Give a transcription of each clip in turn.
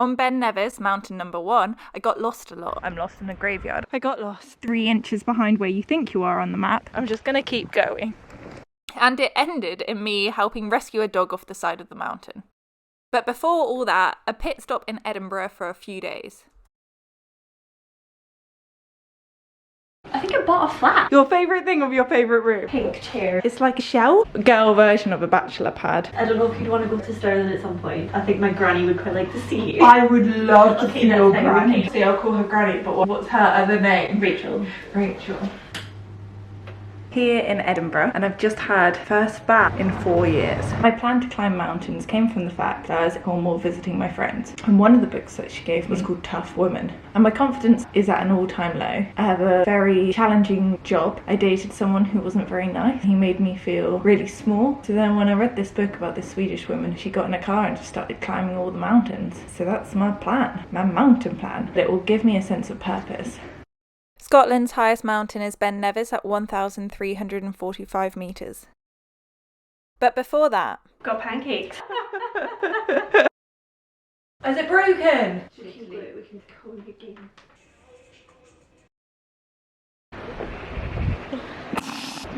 On Ben Nevis, mountain number 1, I got lost a lot. I'm lost in a graveyard. I got lost 3 inches behind where you think you are on the map. I'm just gonna keep going. And it ended in me helping rescue a dog off the side of the mountain. But before all that, a pit stop in Edinburgh for a few days. I think I bought a flat. Your favourite thing of your favourite room? Pink chair. It's like a shell. Girl version of a bachelor pad. I don't know if you'd want to go to Stirling at some point. I think my granny would quite like to see you. I would love to see your that's granny. fine. See, I'll call her granny, but what's her other name? Rachel. Rachel. Here in Edinburgh, and I've just had first bath in 4 years. My plan to climb mountains came from the fact that I was at Cornwall visiting my friends, and one of the books that she gave me was called Tough Woman, and my confidence is at an all-time low. I have a very challenging job. I dated someone who wasn't very nice. He made me feel really small. So then when I read this book about this Swedish woman, she got in a car and just started climbing all the mountains. So that's my plan, my mountain plan. It will give me a sense of purpose. Scotland's highest mountain is Ben Nevis at 1,345 metres. But before that... Got pancakes. Is it broken? We can go again.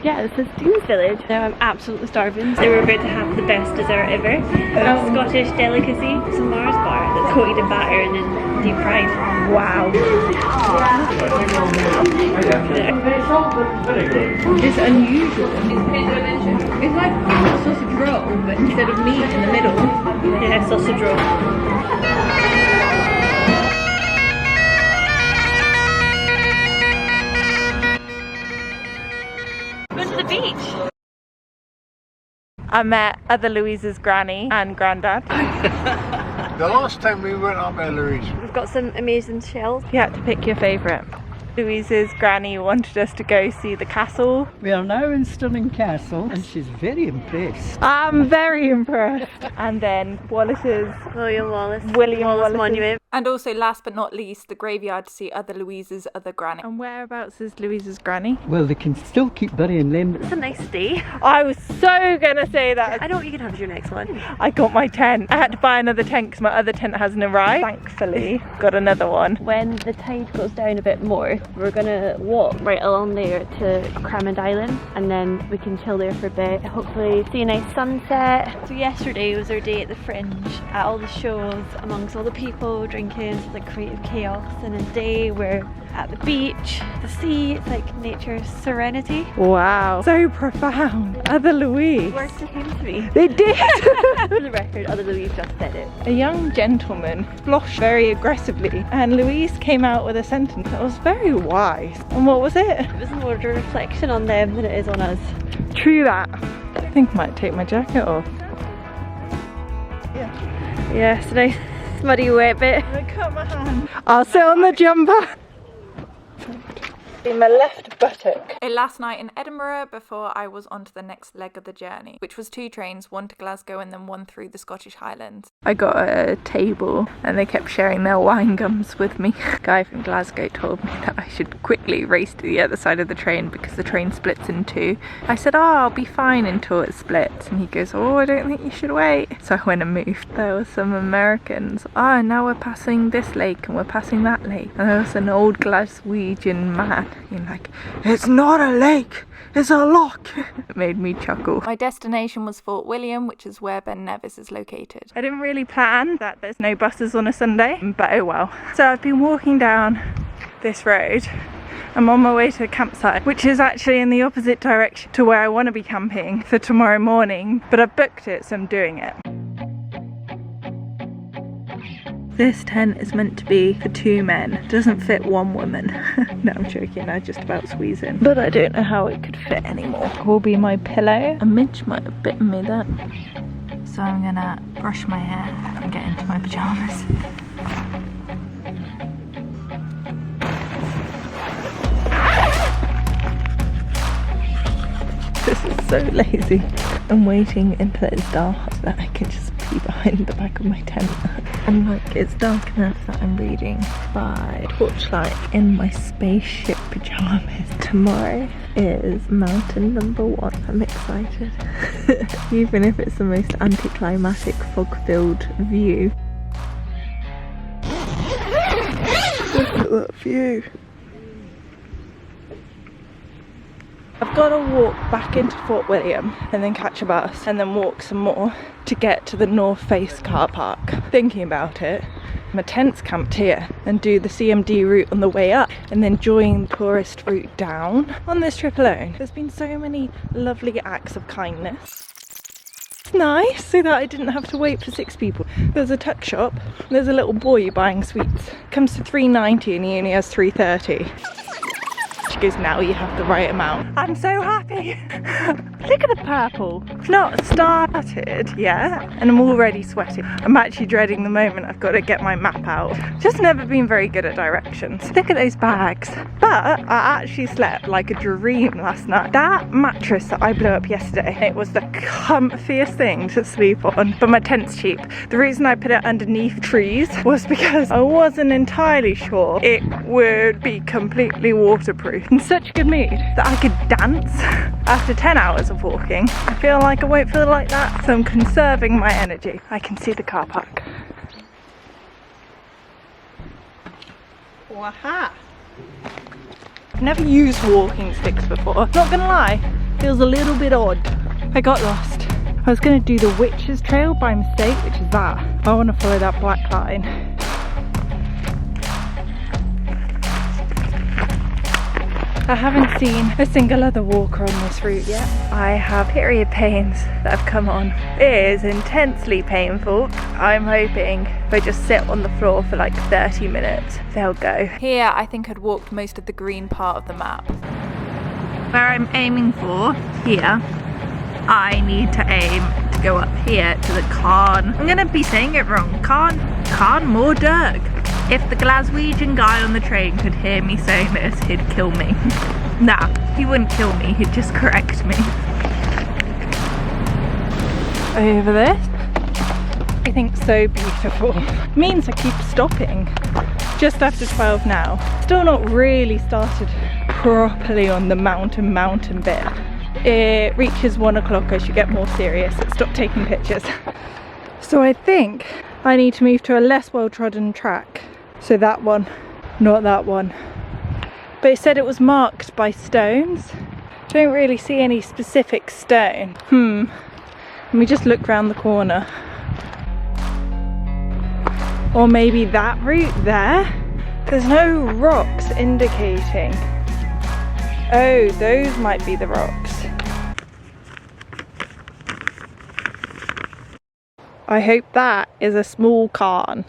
Yeah, this is Dean's Village. Now I'm absolutely starving. So we're about to have the best dessert ever. A Scottish delicacy, some Mars bar that's coated in batter and then deep fried. Wow. It's unusual. It's like sausage roll, but instead of meat in the middle. Yeah, sausage roll. Beach. I met other Louise's granny and granddad. The last time we went up there, Louise. We've got some amazing shells. You had to pick your favourite. Louise's granny wanted us to go see the castle. We are now in Stirling Castle and she's very impressed. I'm very impressed. And then Wallace's William Wallace Monument. And also, last but not least, the graveyard to see other Louise's other granny. And whereabouts is Louise's granny? Well, they can still keep burying them. It's a nice day. I was so gonna say that. I know what you can have as your next one. I got my tent. I had to buy another tent because my other tent hasn't arrived. Thankfully, got another one. When the tide goes down a bit more, we're gonna walk right along there to Cramond Island and then we can chill there for a bit. Hopefully see a nice sunset. So yesterday was our day at the Fringe, at all the shows, amongst all the people drinking, it's like creative chaos, and today we're at the beach, the sea, it's like nature's serenity. Wow, so profound. Other Louise. Words that came to me. They did! For the record, other Louise just said it. A young gentleman floshed very aggressively and Louise came out with a sentence that was very wise. And what was it? It was more of a reflection on them than it is on us. True that. I think I might take my jacket off. Yeah, it's a nice muddy wet bit. I cut my hand. I'll sit on the jumper. In my left buttock. A last night in Edinburgh before I was on to the next leg of the journey, which was 2 trains, one to Glasgow and then one through the Scottish Highlands. I got a table and they kept sharing their wine gums with me. A guy from Glasgow told me that I should quickly race to the other side of the train because the train splits in 2. I said, oh, I'll be fine until it splits. And he goes, oh, I don't think you should wait. So I went and moved. There were some Americans. Oh, now we're passing this lake and we're passing that lake. And there was an old Glaswegian man. You're like, it's not a lake, it's a loch. It made me chuckle. My destination was Fort William, which is where Ben Nevis is located. I didn't really plan that there's no buses on a Sunday, but oh well. So I've been walking down this road. I'm on my way to the campsite, which is actually in the opposite direction to where I want to be camping for tomorrow morning, but I've booked it, so I'm doing it. This tent is meant to be for 2 men. It doesn't fit 1 woman. No, I'm joking, I just about squeeze in. But I don't know how it could fit anymore. It will be my pillow. A midge might have bitten me there. So I'm gonna brush my hair and get into my pyjamas. This is so lazy. I'm waiting until it's dark so that I can just pee behind the back of my tent. And like, it's dark enough that I'm reading by torchlight in my spaceship pyjamas. Tomorrow is mountain number 1. I'm excited. Even if it's the most anticlimactic fog-filled view. Look at that view. I've got to walk back into Fort William and then catch a bus and then walk some more to get to the North Face car park. Thinking about it, my tent's camped here and do the CMD route on the way up and then join the tourist route down on this trip alone. There's been so many lovely acts of kindness. It's nice so that I didn't have to wait for 6 people. There's a tuck shop, there's a little boy buying sweets. Comes to $3.90 and he only has $3.30. She goes, now you have the right amount. I'm so happy. Look at the purple. It's not started yet and I'm already sweating. I'm actually dreading the moment I've got to get my map out. Just never been very good at directions. Look at those bags. But I actually slept like a dream last night. That mattress that I blew up yesterday, it was the comfiest thing to sleep on. But my tent's cheap. The reason I put it underneath trees was because I wasn't entirely sure it would be completely waterproof. In such a good mood that I could dance after 10 hours of walking. I feel like I won't feel like that, so I'm conserving my energy. I can see the car park. Waha! I've never used walking sticks before. Not gonna lie, feels a little bit odd. I got lost. I was gonna do the Witches Trail by mistake, which is that. I want to follow that black line. I haven't seen a single other walker on this route yet. I have period pains that have come on. It is intensely painful. I'm hoping if I just sit on the floor for like 30 minutes, they'll go. Here, I think I'd walked most of the green part of the map. Where I'm aiming for, here, I need to aim to go up here to the Carn. I'm gonna be saying it wrong. Carn Morderg. If the Glaswegian guy on the train could hear me saying this, he'd kill me. Nah, he wouldn't kill me, he'd just correct me. Over this. Everything's so beautiful. It means I keep stopping. Just after 12 now. Still not really started properly on the mountain bit. It reaches 1 o'clock, I should get more serious and stop taking pictures. So I think I need to move to a less well-trodden track. So that one, not that one. But it said it was marked by stones. Don't really see any specific stone. Let me just look round the corner. Or maybe that route there? There's no rocks indicating. Oh, those might be the rocks. I hope that is a small cairn.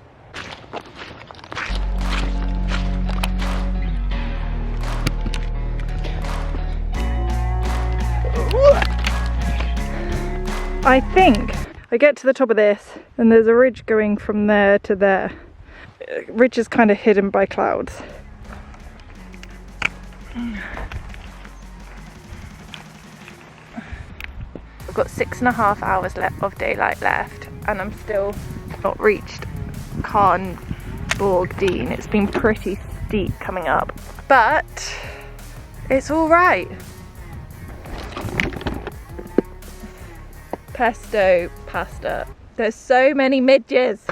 I think I get to the top of this and there's a ridge going from there to there. Ridge is kind of hidden by clouds. I've got 6.5 hours left of daylight left and I'm still not reached Carn Borg Dean. It's been pretty steep coming up, but it's all right. Pesto pasta. There's so many midges.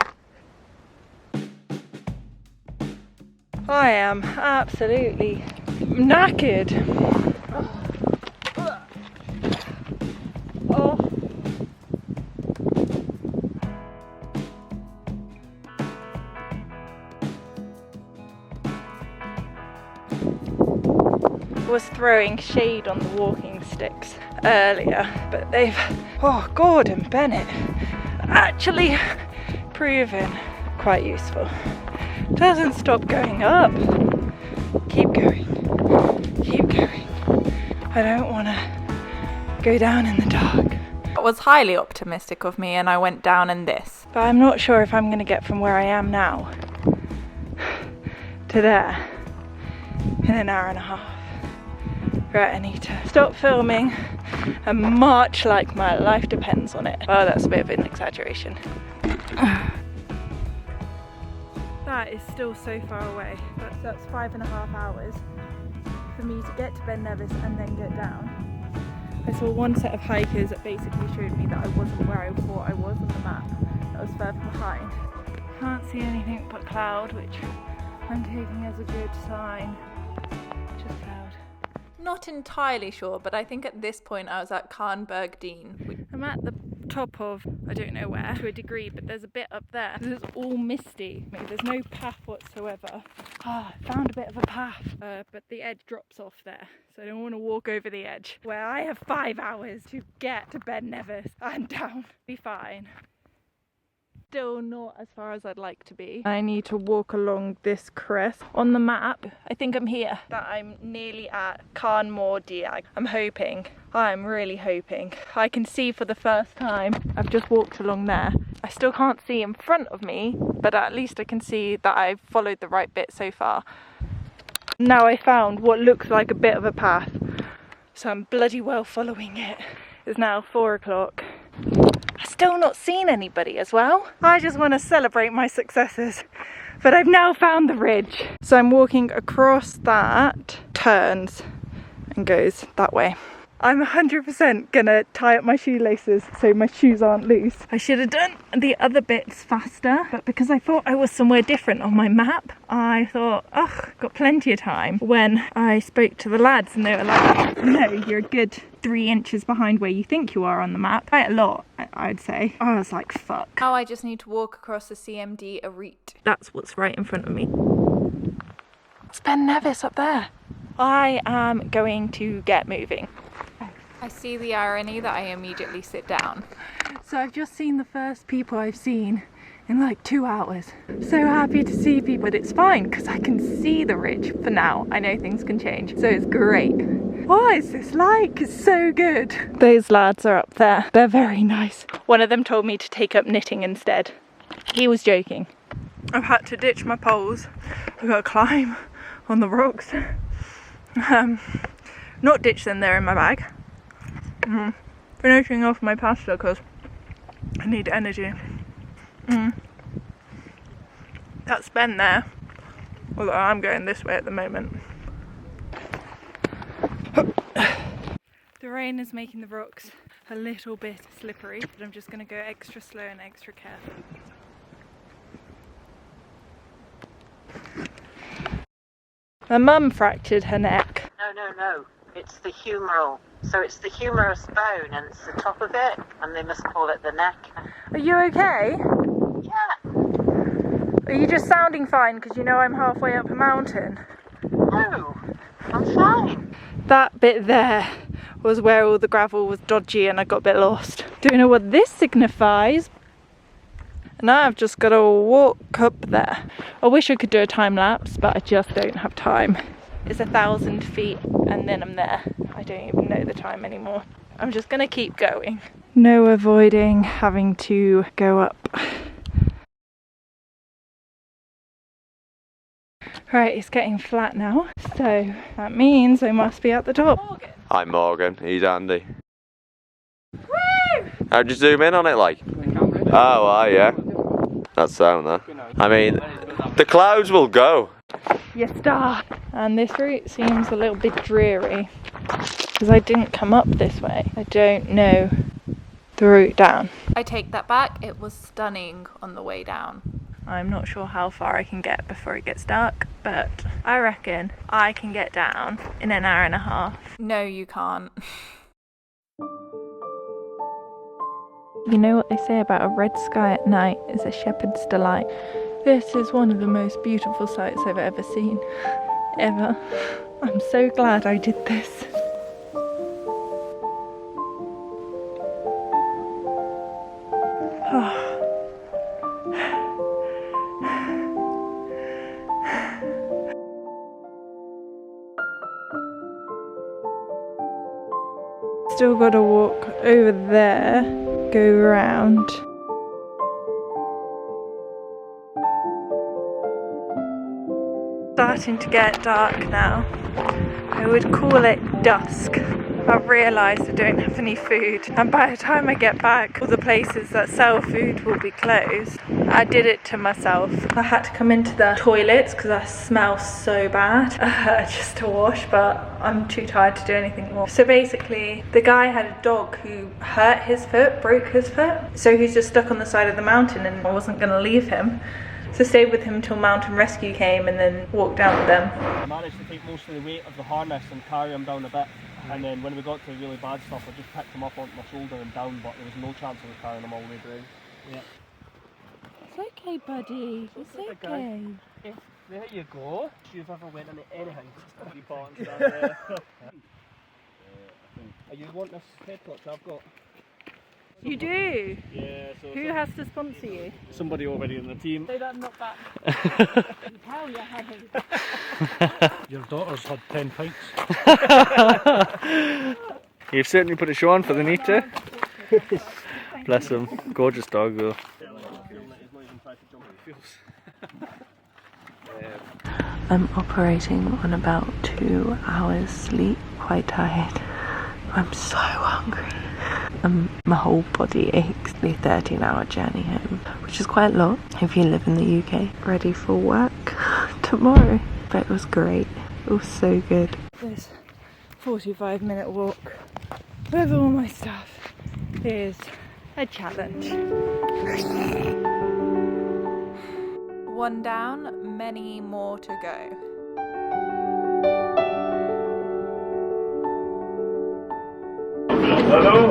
I am absolutely knackered. Oh. I was throwing shade on the walking sticks earlier, but they've, oh, Gordon Bennett, actually proven quite useful. Doesn't stop going up. Keep going. Keep going. I don't want to go down in the dark. That was highly optimistic of me and I went down in this. But I'm not sure if I'm going to get from where I am now to there in an hour and a half. Right, I need to stop filming and march like my life depends on it. Well, that's a bit of an exaggeration. That is still so far away. That's 5.5 hours for me to get to Ben Nevis and then get down. I saw one set of hikers that basically showed me that I wasn't where I thought I was on the map. That was further behind. Can't see anything but cloud, which I'm taking as a good sign. Just loud. Not entirely sure, but I think at this point I was at Carnberg Dean. I'm at the top of, I don't know where, to a degree, but there's a bit up there. This is all misty. There's no path whatsoever. I found a bit of a path, but the edge drops off there, so I don't want to walk over the edge, where I have 5 hours to get to Ben Nevis and down. Be fine. Still not as far as I'd like to be. I need to walk along this crest. On the map, I think I'm here, that I'm nearly at Carnmore Diag. I'm hoping, I'm really hoping. I can see for the first time. I've just walked along there. I still can't see in front of me, but at least I can see that I've followed the right bit so far. Now I found what looks like a bit of a path, so I'm bloody well following it. It's now 4 o'clock. I've still not seen anybody as well. I just want to celebrate my successes. But I've now found the ridge. So I'm walking across that, turns and goes that way. I'm 100% gonna tie up my shoelaces so my shoes aren't loose. I should have done the other bits faster, but because I thought I was somewhere different on my map, I thought, ugh, got plenty of time. When I spoke to the lads and they were like, no, you're a good 3 inches behind where you think you are on the map. Quite a lot, I'd say. I was like, fuck. Now I just need to walk across the CMD Arete. That's what's right in front of me. It's Ben Nevis up there. I am going to get moving. I see the irony that I immediately sit down. So I've just seen the first people I've seen in like 2 hours. I'm so happy to see people, but it's fine because I can see the ridge for now. I know things can change, so it's great. What is this like? It's so good. Those lads are up there. They're very nice. One of them told me to take up knitting instead. He was joking. I've had to ditch my poles. I've got to climb on the rocks. Not ditch them, they're in my bag. Finishing off my pasta because I need energy. That's Ben there, although I'm going this way at the moment. The rain is making the rocks a little bit slippery, but I'm just going to go extra slow and extra careful. My mum fractured her neck. No. It's the humeral. So it's the humerus bone and it's the top of it, and they must call it the neck. Are you okay? Yeah. Are you just sounding fine because you know I'm halfway up a mountain? No, I'm fine. That bit there was where all the gravel was dodgy and I got a bit lost. Don't know what this signifies. And now I've just got to walk up there. I wish I could do a time lapse, but I just don't have time. It's 1,000 feet and then I'm there. I don't even know the time anymore. I'm just gonna keep going. No avoiding having to go up. Right, it's getting flat now, so that means I must be at the top. Morgan. Hi Morgan, he's Andy. Woo! How'd you zoom in on it like? Oh, yeah. That's sound there. I mean, the clouds will go. Yes, star. And this route seems a little bit dreary because I didn't come up this way. I don't know the route down. I take that back. It was stunning on the way down. I'm not sure how far I can get before it gets dark, but I reckon I can get down in an hour and a half. No, you can't. You know what they say about a red sky at night is a shepherd's delight. This is one of the most beautiful sights I've ever seen. Ever. I'm so glad I did this. Still got to walk over there, go around. Starting to get dark now. I would call it dusk. I've realised I don't have any food, and by the time I get back all the places that sell food will be closed. I did it to myself. I had to come into the toilets because I smell so bad just to wash, but I'm too tired to do anything more. So basically the guy had a dog who hurt his foot, broke his foot, so he's just stuck on the side of the mountain and I wasn't going to leave him. So stayed with him till Mountain Rescue came and then walked down with them. I managed to take most of the weight of the harness and carry him down a bit. And then when we got to the really bad stuff, I just picked him up onto my shoulder and down, but there was no chance of carrying him all the way down. Yeah. It's okay, buddy. It's okay. Yeah, there you go. If you've ever went into anything, it's got to be bought and stand there. Are you want this head clutch I've got? You do? Yeah, so Who has to sponsor you? somebody already in the team. Say that I'm not back. Hell yeah, honey. Your daughter's had 10 pints. You've certainly put a show on for the need to. Bless him. Gorgeous dog though. I'm operating on about 2 hours sleep, quite tired. I'm so hungry. My whole body aches. The 13-hour journey home, which is quite a lot if you live in the UK. Ready for work tomorrow. But it was great. It was so good. This 45-minute walk with all my stuff is a challenge. One down, many more to go. Hello.